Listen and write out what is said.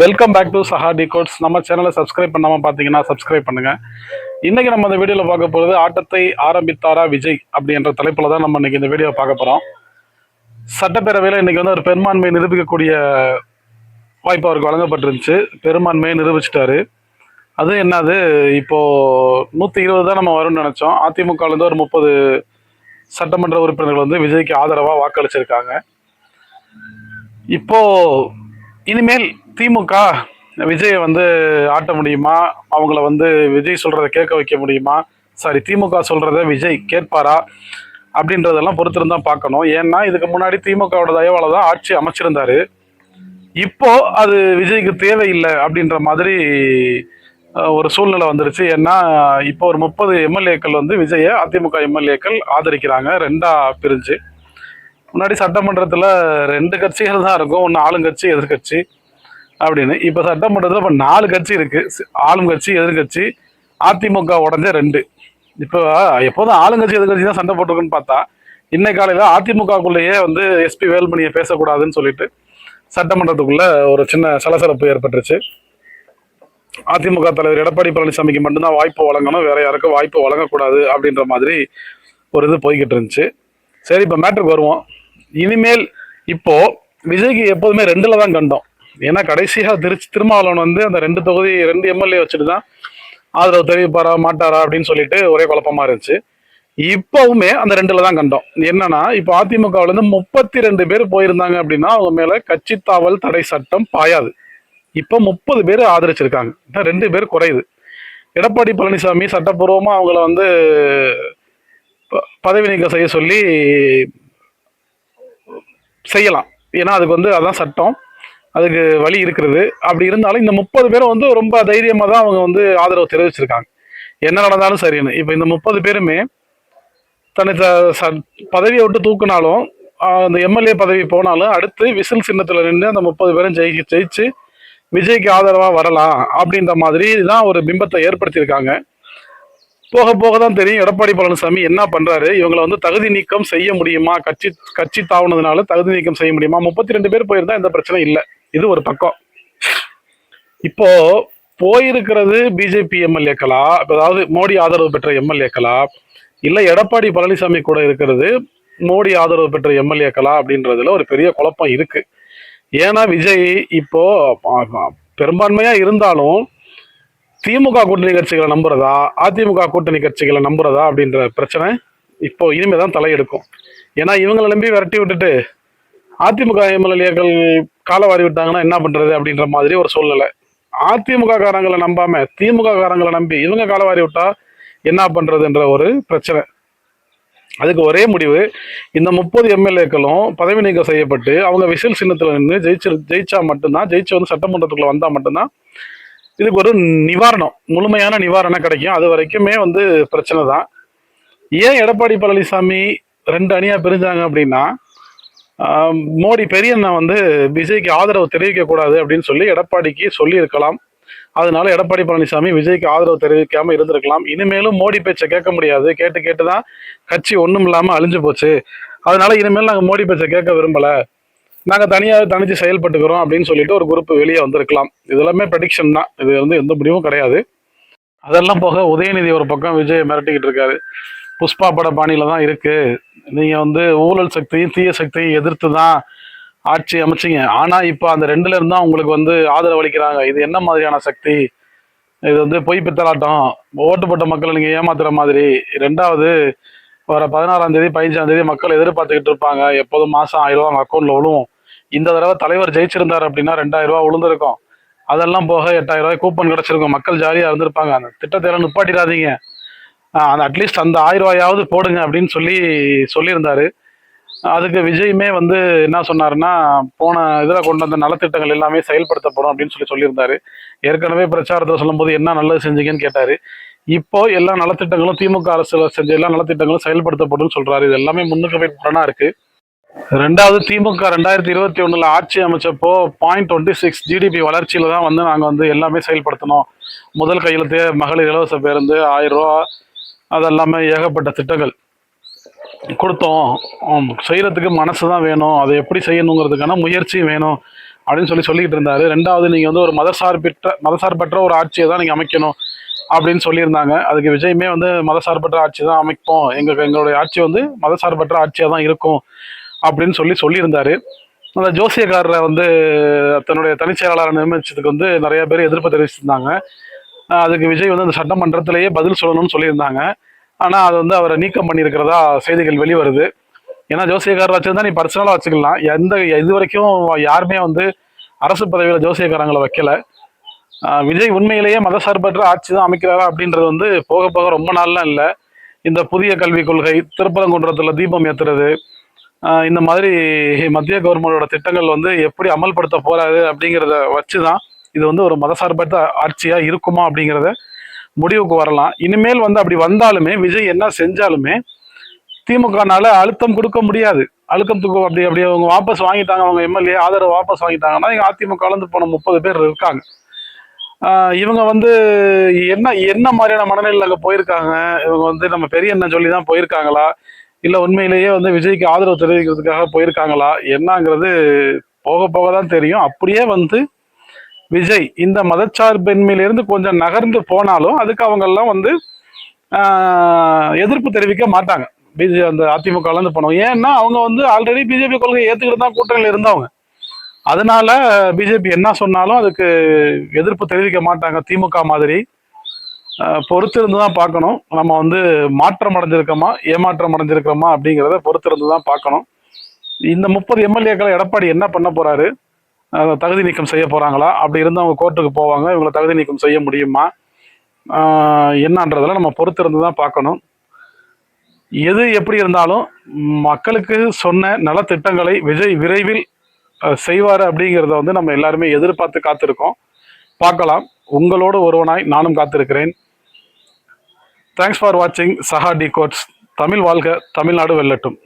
Welcome back to சஹா டிகோட்ஸ். நம்ம சேனலை subscribe பண்ணாமல் பார்த்தீங்கன்னா சப்ஸ்கிரைப் பண்ணுங்க. இன்னைக்கு நம்ம இந்த வீடியோவில் பார்க்க போகிறது ஆட்டத்தை ஆரம்பித்தாரா விஜய் அப்படின்ற தலைப்பில் தான் நம்ம இன்னைக்கு இந்த வீடியோ பார்க்க போகிறோம். சட்டப்பேரவையில் இன்னைக்கு வந்து ஒரு பெரும்பான்மையை நிரூபிக்கக்கூடிய வாய்ப்பு அவருக்கு வழங்கப்பட்டிருந்துச்சு. பெரும்பான்மையை நிரூபிச்சிட்டாரு. அது என்னது, இப்போ 120 தான் நம்ம வரும்னு நினைச்சோம். அதிமுகலேருந்து ஒரு 30 சட்டமன்ற உறுப்பினர்கள் வந்து விஜய்க்கு ஆதரவாக வாக்களிச்சிருக்காங்க. இப்போ இனிமேல் திமுக விஜயை வந்து ஆட்ட முடியுமா, அவங்கள வந்து விஜய் சொல்றதை கேட்க வைக்க முடியுமா, திமுக சொல்றத விஜய் கேட்பாரா அப்படின்றதெல்லாம் பொறுத்திருந்தா பார்க்கணும். ஏன்னா இதுக்கு முன்னாடி திமுகவோட தயவால தான் ஆட்சி அமைச்சிருந்தாரு. இப்போ அது விஜய்க்கு தேவையில்லை அப்படின்ற மாதிரி ஒரு சூழ்நிலை வந்துருச்சு. ஏன்னா இப்போ ஒரு 30 எம்எல்ஏக்கள் வந்து விஜயை அதிமுக எம்எல்ஏக்கள் ஆதரிக்கிறாங்க, ரெண்டா பிரிஞ்சு. முன்னாடி சட்டமன்றத்தில் 2 கட்சிகள் தான் இருக்கும், ஒன்று ஆளுங்கட்சி எதிர்கட்சி அப்படின்னு. இப்போ சட்டமன்றத்தில் இப்போ 4 கட்சி இருக்கு, ஆளும் கட்சி எதிர்கட்சி. அதிமுக உடஞ்ச 2. இப்போ எப்போதும் ஆளுங்கட்சி எதிர்கட்சி தான் சண்டை போட்டிருக்குன்னு பார்த்தா இன்னைக்கு காலையில் அதிமுகக்குள்ளேயே வந்து எஸ்பி வேலுமணியை பேசக்கூடாதுன்னு சொல்லிட்டு சட்டமன்றத்துக்குள்ள ஒரு சின்ன சலசலப்பு ஏற்பட்டுருச்சு. அதிமுக தலைவர் எடப்பாடி பழனிசாமிக்கு மட்டும்தான் வாய்ப்பு வழங்கணும், வேற யாருக்கும் வாய்ப்பு வழங்கக்கூடாது அப்படின்ற மாதிரி ஒரு இது போய்கிட்டு இருந்துச்சு. சரி, இப்போ மேட்ருக்கு வருவோம். இனிமேல் இப்போ விஜய்க்கு எப்போதுமே 2ல தான் கண்டோம். ஏன்னா கடைசியாக திருமாவளவன் வந்து அந்த 2 தொகுதி 2 எம்எல்ஏ வச்சுட்டு தான் ஆதரவு தெரிவிப்பாரா மாட்டாரா அப்படின்னு சொல்லிட்டு ஒரே குழப்பமா இருந்துச்சு. இப்பவுமே அந்த 2ல தான் கண்டோம். என்னன்னா இப்போ அதிமுகவுல இருந்து 32 பேர் போயிருந்தாங்க அப்படின்னா அவங்க மேல கட்சி தாவல் தடை சட்டம் பாயாது. இப்போ 30 பேர் ஆதரிச்சிருக்காங்க, 2 பேர் குறையுது. எடப்பாடி பழனிசாமி சட்டப்பூர்வமா அவங்கள வந்து பதவி நீக்கம் செய்ய சொல்லி செய்யலாம். ஏன்னா அதுக்கு வந்து அதான் சட்டம், அதுக்கு வழி இருக்கிறது. அப்படி இருந்தாலும் இந்த 30 பேரும் வந்து ரொம்ப தைரியமாக தான் அவங்க வந்து ஆதரவு தெரிவிச்சிருக்காங்க, என்ன நடந்தாலும் சரின்னு. இப்போ இந்த 30 பேருமே தன்னை பதவியை விட்டு தூக்குனாலும், அந்த எம்எல்ஏ பதவி போனாலும் அடுத்து விசில் சின்னத்தில் நின்று அந்த 30 பேரும் ஜெயிச்சு விஜய்க்கு ஆதரவாக வரலாம் அப்படின்ற மாதிரி தான் ஒரு பிம்பத்தை ஏற்படுத்தியிருக்காங்க. போக போக தான் தெரியும் எடப்பாடி பழனிசாமி என்ன பண்றாரு. இவங்களை வந்து தகுதி நீக்கம் செய்ய முடியுமா, கட்சி தாவுனதுனால தகுதி நீக்கம் செய்ய முடியுமா? 32 பேர் போயிருந்தா எந்த பிரச்சனை இல்லை, இது ஒரு பக்கம். இப்போ போயிருக்கிறது பிஜேபி எம்எல்ஏக்களா, அதாவது மோடி ஆதரவு பெற்ற எம்எல்ஏக்களா, இல்ல எடப்பாடி பழனிசாமி கூட இருக்கிறது மோடி ஆதரவு பெற்ற எம்எல்ஏக்களா அப்படின்றதுல ஒரு பெரிய குழப்பம் இருக்கு. ஏன்னா விஜய் இப்போ பெரும்பான்மையா இருந்தாலும் திமுக கூட்டணி கட்சிகளை நம்புறதா, அதிமுக கூட்டணி கட்சிகளை நம்புறதா அப்படின்ற பிரச்சனை இப்போ இனிமேதான் தலையெடுக்கும். ஏன்னா இவங்களை நம்பி விரட்டி விட்டுட்டு அதிமுக எம்எல்ஏக்கள் காலவாரி விட்டாங்கன்னா என்ன பண்றது அப்படின்ற மாதிரி ஒரு சூழ்நிலை. அதிமுக காரங்களை நம்பாம திமுக காரங்களை நம்பி இவங்க காலவாரி விட்டா என்ன பண்றதுன்ற ஒரு பிரச்சனை. அதுக்கு ஒரே முடிவு, இந்த 30 எம்எல்ஏக்களும் பதவி நீக்கம் செய்யப்பட்டு அவங்க விசில் சின்னத்துல நின்று ஜெயிச்சா மட்டும்தான், ஜெயிச்சு வந்து சட்டமன்றத்துக்குள்ள வந்தா மட்டும்தான் இதுக்கு ஒரு நிவாரணம், முழுமையான நிவாரணம் கிடைக்கும். அது வரைக்குமே வந்து பிரச்சனை தான். ஏன் எடப்பாடி பழனிசாமி 2 அணியா பிரிஞ்சாங்க அப்படின்னா, மோடி பெரியண்ணா வந்து விஜய்க்கு ஆதரவு தெரிவிக்க கூடாது அப்படின்னு சொல்லி எடப்பாடிக்கு சொல்லி இருக்கலாம். அதனால எடப்பாடி பழனிசாமி விஜய்க்கு ஆதரவு தெரிவிக்காம இருந்திருக்கலாம். இனிமேலும் மோடி பேச்சை கேட்க முடியாது, கேட்டு கேட்டுதான் கட்சி ஒண்ணும் இல்லாம அழிஞ்சு போச்சு. அதனால இனிமேல் நாங்க மோடி பேச்சை கேட்க விரும்பல, நாங்க தனிச்சு செயல்பட்டுக்கிறோம் அப்படின்னு சொல்லிட்டு ஒரு குரூப் வெளியே வந்திருக்கலாம். இதெல்லாமே ப்ரெடிக்ஷன் தான், இது வந்து எந்த முடிவும் கிடையாது. அதெல்லாம் போக உதயநிதி ஒரு பக்கம் விஜய் மிரட்டிக்கிட்டு இருக்காரு. புஷ்பா பட பாணியில தான் இருக்கு, நீங்க வந்து ஊழல் சக்தியும் தீய சக்தியும் எதிர்த்து தான் ஆட்சி அமைச்சிங்க, ஆனா இப்போ அந்த 2ல இருந்தா உங்களுக்கு வந்து ஆதரவு அளிக்கிறாங்க. இது என்ன மாதிரியான சக்தி? இது வந்து பொய் பித்தலாட்டம், ஓட்டு போட்ட மக்களை நீங்க ஏமாத்துற மாதிரி. 2வது வர 16ஆம் தேதி 15ஆம் தேதி மக்கள் எதிர்பார்த்துக்கிட்டு இருப்பாங்க, எப்போதும் மாசம் 1000 ரூபா அவங்க அக்கௌண்ட்ல விழுவும். இந்த தடவை தலைவர் ஜெயிச்சிருந்தாரு அப்படின்னா 2000 ரூபா விழுந்திருக்கும். அதெல்லாம் போக 8000 ரூபாய் கூப்பன் கிடைச்சிருக்கும், மக்கள் ஜாலியா இருந்திருப்பாங்க. அந்த திட்டத்தை எல்லாம் நிப்பாட்டிடாதீங்க, அந்த அட்லீஸ்ட் அந்த 1000 ரூபாயாவது போடுங்க அப்படின்னு சொல்லியிருந்தாரு. அதுக்கு விஜயுமே வந்து என்ன சொன்னாருன்னா, போன இதில் கொண்டு வந்த நலத்திட்டங்கள் எல்லாமே செயல்படுத்தப்படும் அப்படின்னு சொல்லியிருந்தாரு. ஏற்கனவே பிரச்சாரத்தில் சொல்லும்போது என்ன நல்லது செஞ்சீங்கன்னு கேட்டாரு. இப்போ எல்லா நலத்திட்டங்களும் திமுக அரசு செஞ்ச எல்லா நலத்திட்டங்களும் செயல்படுத்தப்படும் சொல்றாரு. இது எல்லாமே முன்னுக்கு போய் பலனா இருக்கு. 2வது திமுக 2021 ஆட்சி அமைச்சப்போ 0.26 ஜிடிபி வளர்ச்சியில தான் வந்து நாங்கள் வந்து எல்லாமே செயல்படுத்தணும். முதல் கையெழுத்தே மகளிர் இலவச பேருந்து 1000 ரூபா, அதெல்லாமே ஏகப்பட்ட திட்டங்கள் கொடுத்தோம். செய்யறதுக்கு மனசு தான் வேணும், அதை எப்படி செய்யணுங்கிறதுக்கான முயற்சியும் வேணும் அப்படின்னு சொல்லிக்கிட்டு இருந்தாரு. ரெண்டாவது நீங்கள் வந்து ஒரு மதசார்பற்ற ஒரு ஆட்சியை தான் நீங்கள் அமைக்கணும் அப்படின்னு சொல்லியிருந்தாங்க. அதுக்கு விஜயுமே வந்து மதசார்பற்ற ஆட்சி தான் அமைப்போம், எங்களுடைய ஆட்சி வந்து மதசார்பற்ற ஆட்சியாக தான் இருக்கும் அப்படின்னு சொல்லியிருந்தாரு. அந்த ஜோசியக்காரரை வந்து தன்னுடைய தனிச்செயலாளரை நியமிச்சதுக்கு வந்து நிறைய பேர் எதிர்ப்பு தெரிவிச்சிருந்தாங்க. அதுக்கு விஜய் வந்து அந்த சட்டமன்றத்திலேயே பதில் சொல்லணும்னு சொல்லியிருந்தாங்க. ஆனால் அது வந்து அவரை நீக்கம் பண்ணியிருக்கிறதா செய்திகள் வெளிவருது. ஏன்னா ஜோசியக்காரர் வச்சிருந்தா நீ பர்சனலாக வச்சுக்கலாம். இது வரைக்கும் யாருமே வந்து அரசு பதவியில் ஜோசியக்காரங்களை வைக்கல. விஜய் உண்மையிலேயே மதசார்பற்ற ஆட்சி தான் அமைக்கிறாரா அப்படின்றது வந்து போக போக ரொம்ப நாள்லாம் இல்லை. இந்த புதிய கல்விக் கொள்கை, திருப்பரங்குன்றத்தில் தீபம் ஏற்றுறது, இந்த மாதிரி மத்திய கவர்மெண்டோட திட்டங்கள் வந்து எப்படி அமல்படுத்த போறாரு அப்படிங்கிறத வச்சு தான் இது வந்து ஒரு மதசார்பற்ற ஆட்சியா இருக்குமா அப்படிங்கிறத முடிவுக்கு வரலாம். இனிமேல் வந்து அப்படி வந்தாலுமே விஜய் என்ன செஞ்சாலுமே திமுகனால அழுத்தம் கொடுக்க முடியாது. அப்படி அப்படி அவங்க வாபஸ் வாங்கிட்டாங்க, அவங்க எம்எல்ஏ ஆதரவு வாபஸ் வாங்கிட்டாங்கன்னா இங்க அதிமுக கலந்து போன 30 பேர் இருக்காங்க. இவங்க வந்து என்ன என்ன மாதிரியான மனநிலையில் அங்கே போயிருக்காங்க? இவங்க வந்து நம்ம பெரிய என்ன சொல்லி தான் போயிருக்காங்களா, இல்லை உண்மையிலேயே வந்து விஜய்க்கு ஆதரவு தெரிவிக்கிறதுக்காக போயிருக்காங்களா என்னங்கிறது போக போக தான் தெரியும். அப்படியே வந்து விஜய் இந்த மதச்சார்பின்மையிலிருந்து கொஞ்சம் நகர்ந்து போனாலும் அதுக்கு அவங்கெல்லாம் வந்து எதிர்ப்பு தெரிவிக்க மாட்டாங்க. அந்த அதிமுகலேருந்து போனவங்க, ஏன்னா அவங்க வந்து ஆல்ரெடி பிஜேபி கொள்கையை ஏற்றுக்கிட்டு தான் கூட்டணியில் இருந்தவங்க. அதனால பிஜேபி என்ன சொன்னாலும் அதுக்கு எதிர்ப்பு தெரிவிக்க மாட்டாங்க. திமுக மாதிரி பொறுத்திருந்து தான் பார்க்கணும். நம்ம வந்து மாற்றம் அடைஞ்சிருக்கோமா ஏமாற்றம் அடைஞ்சிருக்கிறோமா அப்படிங்கிறத பொறுத்திருந்து தான் பார்க்கணும். இந்த 30 எம்எல்ஏக்களை எடப்பாடி என்ன பண்ண போறாரு? தகுதி நீக்கம் செய்ய போறாங்களா? அப்படி இருந்து அவங்க கோர்ட்டுக்கு போவாங்க, இவங்களை தகுதி நீக்கம் செய்ய முடியுமா என்னன்றதெல்லாம் நம்ம பொறுத்திருந்து தான் பார்க்கணும். எது எப்படி இருந்தாலும் மக்களுக்கு சொன்ன நலத்திட்டங்களை விஜய் விரைவில் செய்வார் அப்படிங்கிறத வந்து நம்ம எல்லாருமே எதிர்பார்த்து காத்திருக்கோம். பார்க்கலாம். உங்களோடு ஒருவனாய் நானும் காத்திருக்கிறேன். தேங்க்ஸ் ஃபார் வாட்சிங் சஹா டிகோட்ஸ். தமிழ் வாழ்க, தமிழ்நாடு வெல்லட்டும்.